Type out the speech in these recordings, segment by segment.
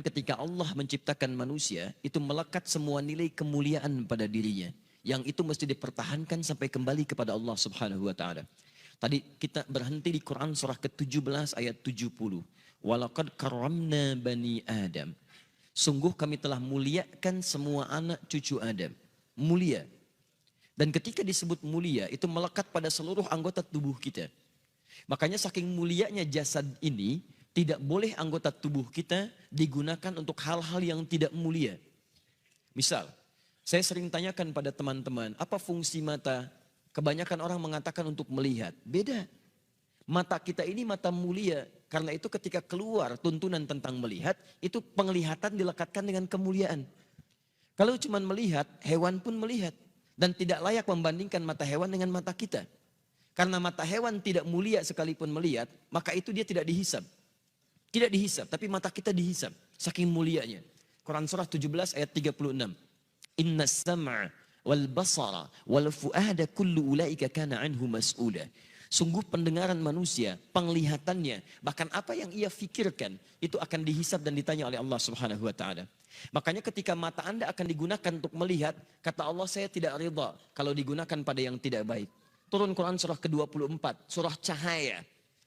Ketika Allah menciptakan manusia, itu melekat semua nilai kemuliaan pada dirinya. Yang itu mesti dipertahankan sampai kembali kepada Allah Subhanahu wa taala. Tadi kita berhenti di Quran surah ke-17 ayat 70. Walaqad karramna bani Adam. Sungguh kami telah muliakan semua anak cucu Adam. Mulia. Dan ketika disebut mulia, itu melekat pada seluruh anggota tubuh kita. Makanya saking mulianya jasad ini, tidak boleh anggota tubuh kita digunakan untuk hal-hal yang tidak mulia. Misal, saya sering tanyakan pada teman-teman, apa fungsi mata? Kebanyakan orang mengatakan untuk melihat. Beda. Mata kita ini mata mulia. Karena itu ketika keluar tuntunan tentang melihat, itu penglihatan dilekatkan dengan kemuliaan. Kalau cuma melihat, hewan pun melihat. Dan tidak layak membandingkan mata hewan dengan mata kita. Karena mata hewan tidak mulia sekalipun melihat, maka itu dia tidak dihisab. Tidak dihisab, tapi mata kita dihisab. Saking mulianya. Quran surah 17 ayat 36. Inna sam'a wal basara wal fu'ada kullu ulaika kana anhu mas'ula. Sungguh pendengaran manusia, penglihatannya, bahkan apa yang ia fikirkan, itu akan dihisab dan ditanya oleh Allah Subhanahu wa taala. Makanya ketika mata Anda akan digunakan untuk melihat, kata Allah, saya tidak ridha kalau digunakan pada yang tidak baik. Turun Quran surah ke-24, surah cahaya.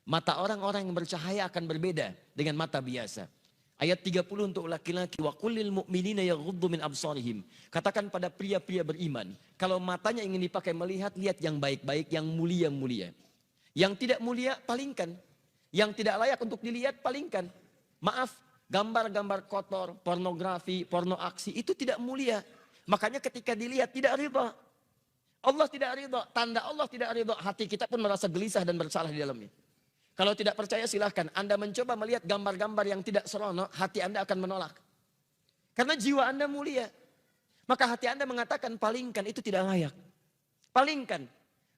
Mata orang-orang yang bercahaya akan berbeda dengan mata biasa. Ayat 30 untuk laki-laki, wa kullil mu'minina yaghuddu min absarihim. Katakan pada pria-pria beriman, kalau matanya ingin dipakai melihat, lihat yang baik-baik, yang mulia-mulia. Yang tidak mulia, palingkan. Yang tidak layak untuk dilihat, palingkan. Maaf, gambar-gambar kotor, pornografi, porno aksi, itu tidak mulia. Makanya ketika dilihat, tidak ridha. Allah tidak ridha, tanda Allah tidak ridha, hati kita pun merasa gelisah dan bersalah di dalamnya. Kalau tidak percaya silahkan, Anda mencoba melihat gambar-gambar yang tidak seronok, hati Anda akan menolak. Karena jiwa Anda mulia. Maka hati Anda mengatakan palingkan, itu tidak layak. Palingkan.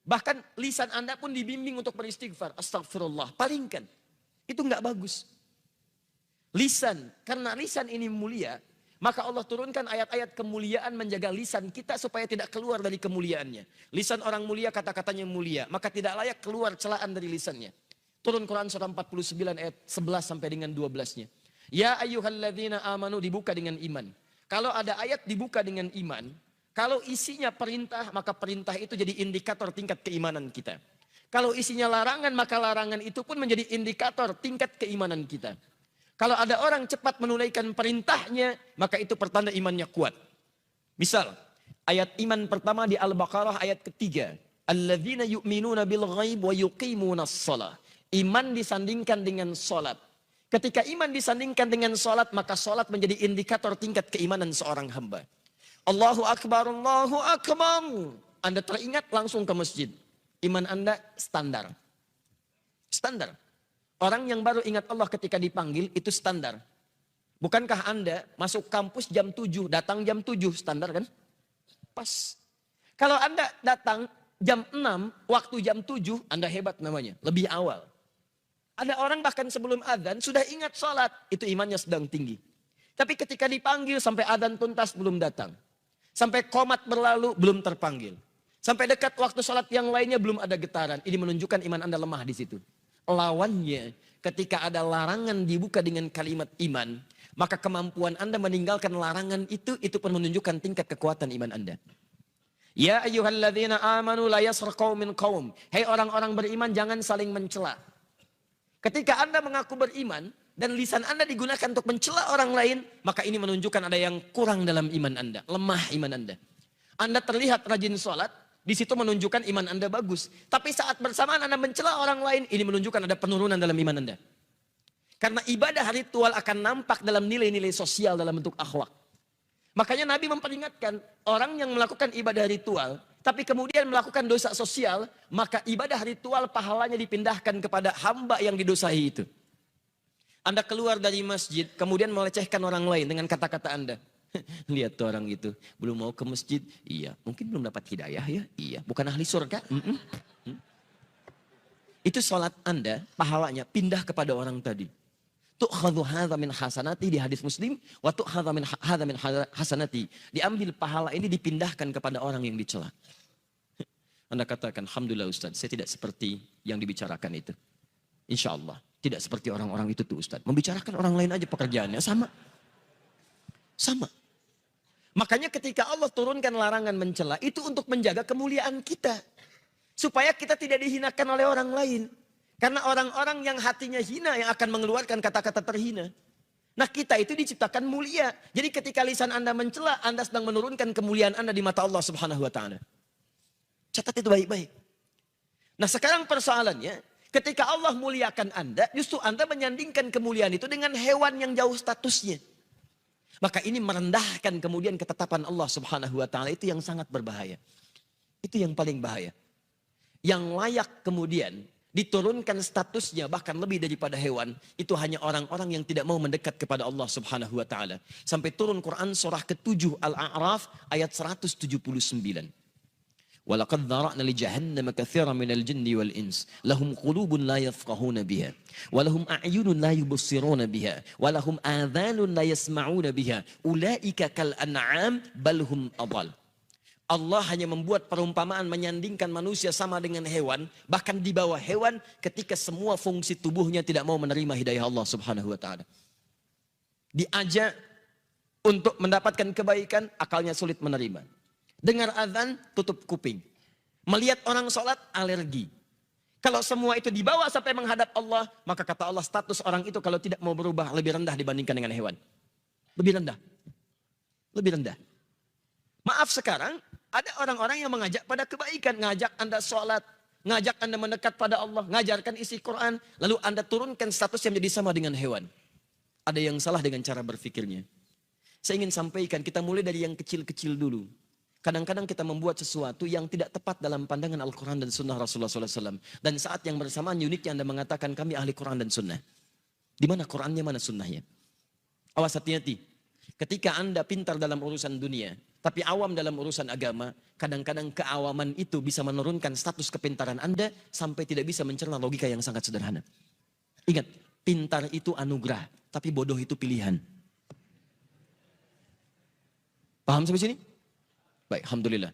Bahkan lisan Anda pun dibimbing untuk beristighfar. Astagfirullah, palingkan. Itu enggak bagus. Lisan, karena lisan ini mulia, maka Allah turunkan ayat-ayat kemuliaan menjaga lisan kita supaya tidak keluar dari kemuliaannya. Lisan orang mulia kata-katanya mulia, maka tidak layak keluar celaan dari lisannya. Turun Quran surah 49 ayat 11 sampai dengan 12-nya. Ya ayyuhalladzina amanu, dibuka dengan iman. Kalau ada ayat dibuka dengan iman, kalau isinya perintah, maka perintah itu jadi indikator tingkat keimanan kita. Kalau isinya larangan, maka larangan itu pun menjadi indikator tingkat keimanan kita. Kalau ada orang cepat menunaikan perintahnya, maka itu pertanda imannya kuat. Misal, ayat iman pertama di Al-Baqarah ayat ketiga. Alladzina yu'minuna bil ghaib wa yuqimunas shalah. Iman disandingkan dengan sholat. Ketika iman disandingkan dengan sholat, maka sholat menjadi indikator tingkat keimanan seorang hamba. Allahu Akbar, Allahu Akbar. Anda teringat langsung ke masjid. Iman Anda standar. Standar. Orang yang baru ingat Allah ketika dipanggil, itu standar. Bukankah Anda masuk kampus jam 7, datang jam 7, standar kan? Pas. Kalau Anda datang jam 6, waktu jam 7, Anda hebat namanya, lebih awal. Ada orang bahkan sebelum adzan sudah ingat sholat, itu imannya sedang tinggi. Tapi ketika dipanggil sampai adzan tuntas belum datang. Sampai qomat berlalu belum terpanggil. Sampai dekat waktu sholat yang lainnya belum ada getaran. Ini menunjukkan iman Anda lemah di situ. Lawannya, ketika ada larangan dibuka dengan kalimat iman, maka kemampuan Anda meninggalkan larangan itu pun menunjukkan tingkat kekuatan iman Anda. Ya ayyuhalladzina amanu la yaskhar qaumin qaum. Hei orang-orang beriman, jangan saling mencela. Ketika Anda mengaku beriman dan lisan Anda digunakan untuk mencela orang lain, maka ini menunjukkan ada yang kurang dalam iman Anda, lemah iman Anda. Anda terlihat rajin sholat, di situ menunjukkan iman Anda bagus. Tapi saat bersamaan Anda mencela orang lain, ini menunjukkan ada penurunan dalam iman Anda. Karena ibadah ritual akan nampak dalam nilai-nilai sosial dalam bentuk akhlak. Makanya Nabi memperingatkan, orang yang melakukan ibadah ritual, tapi kemudian melakukan dosa sosial, maka ibadah ritual pahalanya dipindahkan kepada hamba yang didosai itu. Anda keluar dari masjid, kemudian melecehkan orang lain dengan kata-kata Anda. Lihat tuh orang itu, belum mau ke masjid, iya. Mungkin belum dapat hidayah ya, iya. Bukan ahli surga. Itu sholat Anda, pahalanya pindah kepada orang tadi. Tu'khadhu hadza min hasanati di hadis Muslim, wa tu'khadhu min hadza min hasanati. Diambil pahala ini dipindahkan kepada orang yang dicela. Anda katakan, alhamdulillah Ustaz, saya tidak seperti yang dibicarakan itu. Insya Allah, tidak seperti orang-orang itu tuh Ustaz. Membicarakan orang lain aja pekerjaannya sama. Sama. Makanya ketika Allah turunkan larangan mencela, itu untuk menjaga kemuliaan kita. Supaya kita tidak dihinakan oleh orang lain. Karena orang-orang yang hatinya hina yang akan mengeluarkan kata-kata terhina. Nah kita itu diciptakan mulia. Jadi ketika lisan Anda mencela, Anda sedang menurunkan kemuliaan Anda di mata Allah Subhanahu wa Ta'ala. Catat itu baik-baik. Nah sekarang persoalannya, ketika Allah muliakan Anda, justru Anda menyandingkan kemuliaan itu dengan hewan yang jauh statusnya. Maka ini merendahkan kemudian ketetapan Allah Subhanahu wa Ta'ala, itu yang sangat berbahaya. Itu yang paling bahaya. Yang layak kemudian diturunkan statusnya bahkan lebih daripada hewan, itu hanya orang-orang yang tidak mau mendekat kepada Allah Subhanahu wa Ta'ala. Sampai turun Quran surah ke-7 Al-A'raf ayat 179. Walaqad dzara'na li jahannama katsiran minal jinni wal ins lahum qulubun la yafqahuna biha wa lahum a'yunun la yubsiruna biha wa lahum adhanun la yasma'una biha ulaika kal an'am bal hum adall. Allah hanya membuat perumpamaan menyandingkan manusia sama dengan hewan, bahkan di bawah hewan ketika semua fungsi tubuhnya tidak mau menerima hidayah Allah Subhanahu wa Ta'ala. Diajak untuk mendapatkan kebaikan, akalnya sulit menerima. Dengar azan, tutup kuping. Melihat orang sholat, alergi. Kalau semua itu dibawa sampai menghadap Allah, maka kata Allah status orang itu kalau tidak mau berubah lebih rendah dibandingkan dengan hewan. Lebih rendah. Lebih rendah. Maaf sekarang, ada orang-orang yang mengajak pada kebaikan. Ngajak Anda sholat, ngajak Anda mendekat pada Allah, ngajarkan isi Quran. Lalu Anda turunkan status yang menjadi sama dengan hewan. Ada yang salah dengan cara berfikirnya. Saya ingin sampaikan, kita mulai dari yang kecil-kecil dulu. Kadang-kadang kita membuat sesuatu yang tidak tepat dalam pandangan Al-Quran dan Sunnah Rasulullah SAW. Dan saat yang bersamaan uniknya Anda mengatakan kami ahli Quran dan Sunnah. Di mana Qurannya, mana Sunnahnya? Awas hati-hati. Ketika Anda pintar dalam urusan dunia, tapi awam dalam urusan agama, kadang-kadang keawaman itu bisa menurunkan status kepintaran Anda sampai tidak bisa mencerna logika yang sangat sederhana. Ingat, pintar itu anugerah, tapi bodoh itu pilihan. Paham sampai sini? Baik, alhamdulillah.